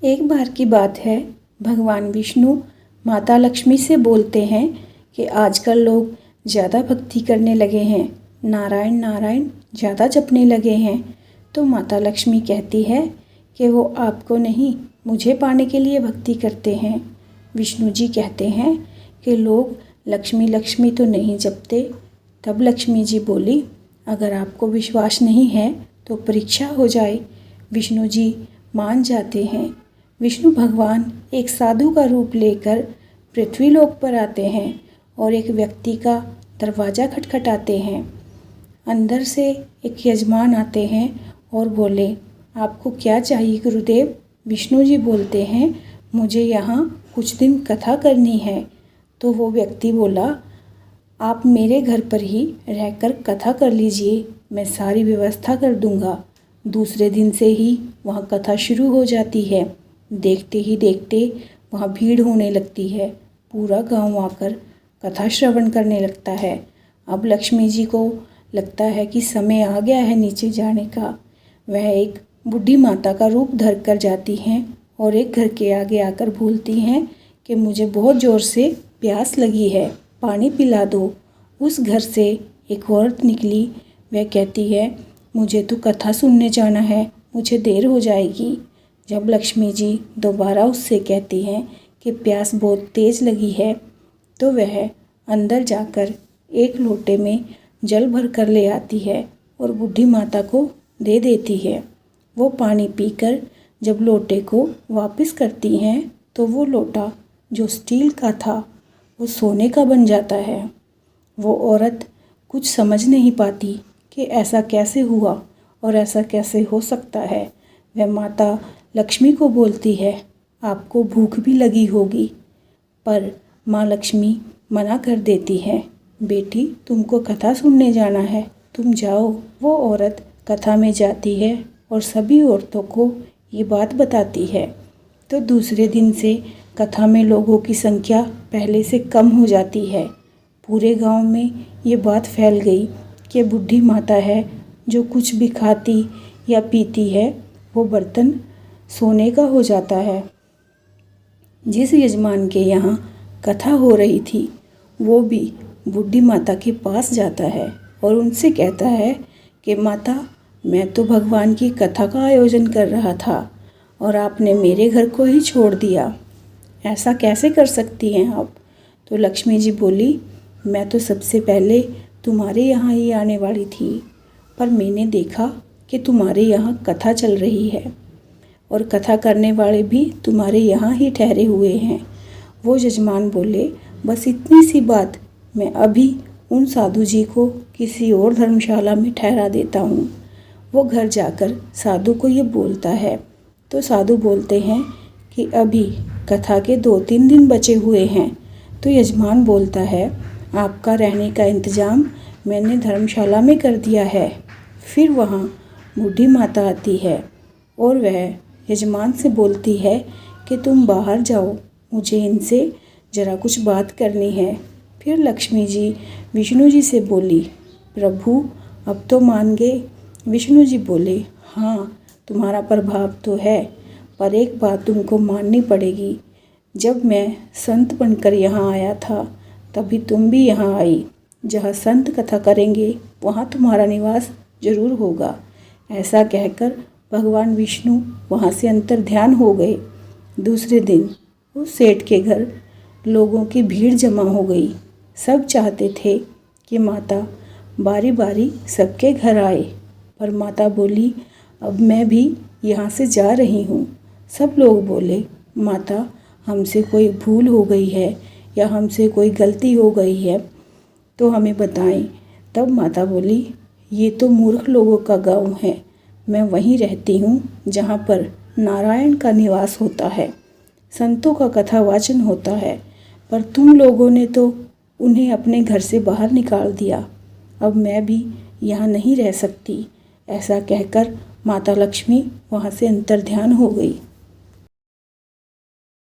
एक बार की बात है, भगवान विष्णु माता लक्ष्मी से बोलते हैं कि आजकल लोग ज़्यादा भक्ति करने लगे हैं, नारायण नारायण ज़्यादा जपने लगे हैं। तो माता लक्ष्मी कहती है कि वो आपको नहीं, मुझे पाने के लिए भक्ति करते हैं। विष्णु जी कहते हैं कि लोग लक्ष्मी लक्ष्मी तो नहीं जपते। तब लक्ष्मी जी बोली, अगर आपको विश्वास नहीं है तो परीक्षा हो जाए। विष्णु जी मान जाते हैं। विष्णु भगवान एक साधु का रूप लेकर पृथ्वीलोक पर आते हैं और एक व्यक्ति का दरवाज़ा खटखटाते हैं। अंदर से एक यजमान आते हैं और बोले, आपको क्या चाहिए गुरुदेव? विष्णु जी बोलते हैं, मुझे यहाँ कुछ दिन कथा करनी है। तो वो व्यक्ति बोला, आप मेरे घर पर ही रहकर कथा कर लीजिए, मैं सारी व्यवस्था कर दूंगा। दूसरे दिन से ही वहाँ कथा शुरू हो जाती है। देखते ही देखते वहाँ भीड़ होने लगती है। पूरा गांव आकर कथा श्रवण करने लगता है। अब लक्ष्मी जी को लगता है कि समय आ गया है नीचे जाने का। वह एक बूढ़ी माता का रूप धर कर जाती हैं और एक घर के आगे आकर बोलती हैं कि मुझे बहुत ज़ोर से प्यास लगी है, पानी पिला दो। उस घर से एक औरत निकली। वह कहती है, मुझे तो कथा सुनने जाना है, मुझे देर हो जाएगी। जब लक्ष्मी जी दोबारा उससे कहती हैं कि प्यास बहुत तेज़ लगी है, तो वह अंदर जाकर एक लोटे में जल भर कर ले आती है और बूढ़ी माता को दे देती है। वो पानी पीकर जब लोटे को वापस करती हैं तो वो लोटा जो स्टील का था वो सोने का बन जाता है। वो औरत कुछ समझ नहीं पाती कि ऐसा कैसे हुआ और ऐसा कैसे हो सकता है। वह माता लक्ष्मी को बोलती है, आपको भूख भी लगी होगी। पर माँ लक्ष्मी मना कर देती है, बेटी तुमको कथा सुनने जाना है, तुम जाओ। वो औरत कथा में जाती है और सभी औरतों को ये बात बताती है। तो दूसरे दिन से कथा में लोगों की संख्या पहले से कम हो जाती है। पूरे गांव में ये बात फैल गई कि बूढ़ी माता है जो कुछ भी खाती या पीती है वो बर्तन सोने का हो जाता है। जिस यजमान के यहाँ कथा हो रही थी वो भी बूढ़ी माता के पास जाता है और उनसे कहता है कि माता, मैं तो भगवान की कथा का आयोजन कर रहा था और आपने मेरे घर को ही छोड़ दिया, ऐसा कैसे कर सकती हैं आप? तो लक्ष्मी जी बोली, मैं तो सबसे पहले तुम्हारे यहाँ ही आने वाली थी, पर मैंने देखा कि तुम्हारे यहाँ कथा चल रही है और कथा करने वाले भी तुम्हारे यहाँ ही ठहरे हुए हैं। वो यजमान बोले, बस इतनी सी बात, मैं अभी उन साधु जी को किसी और धर्मशाला में ठहरा देता हूँ। वो घर जाकर साधु को ये बोलता है। तो साधु बोलते हैं कि अभी कथा के 2-3 दिन बचे हुए हैं। तो यजमान बोलता है, आपका रहने का इंतज़ाम मैंने धर्मशाला में कर दिया है। फिर वहाँ बूढ़ी माता आती है और वह यजमान से बोलती है कि तुम बाहर जाओ, मुझे इनसे ज़रा कुछ बात करनी है। फिर लक्ष्मी जी विष्णु जी से बोली, प्रभु अब तो मान गए। विष्णु जी बोले, हाँ तुम्हारा प्रभाव तो है, पर एक बात तुमको माननी पड़ेगी। जब मैं संत बनकर यहाँ आया था तभी तुम भी यहाँ आई। जहाँ संत कथा करेंगे वहाँ तुम्हारा निवास जरूर होगा। ऐसा कहकर भगवान विष्णु वहाँ से अंतर ध्यान हो गए। दूसरे दिन उस सेठ के घर लोगों की भीड़ जमा हो गई। सब चाहते थे कि माता बारी बारी सबके घर आए, पर माता बोली, अब मैं भी यहाँ से जा रही हूँ। सब लोग बोले, माता हमसे कोई भूल हो गई है या हमसे कोई गलती हो गई है तो हमें बताएं। तब माता बोली, ये तो मूर्ख लोगों का गांव है, मैं वहीं रहती हूँ जहाँ पर नारायण का निवास होता है, संतों का कथा वाचन होता है, पर तुम लोगों ने तो उन्हें अपने घर से बाहर निकाल दिया। अब मैं भी यहाँ नहीं रह सकती। ऐसा कहकर माता लक्ष्मी वहाँ से अंतर्ध्यान हो गई।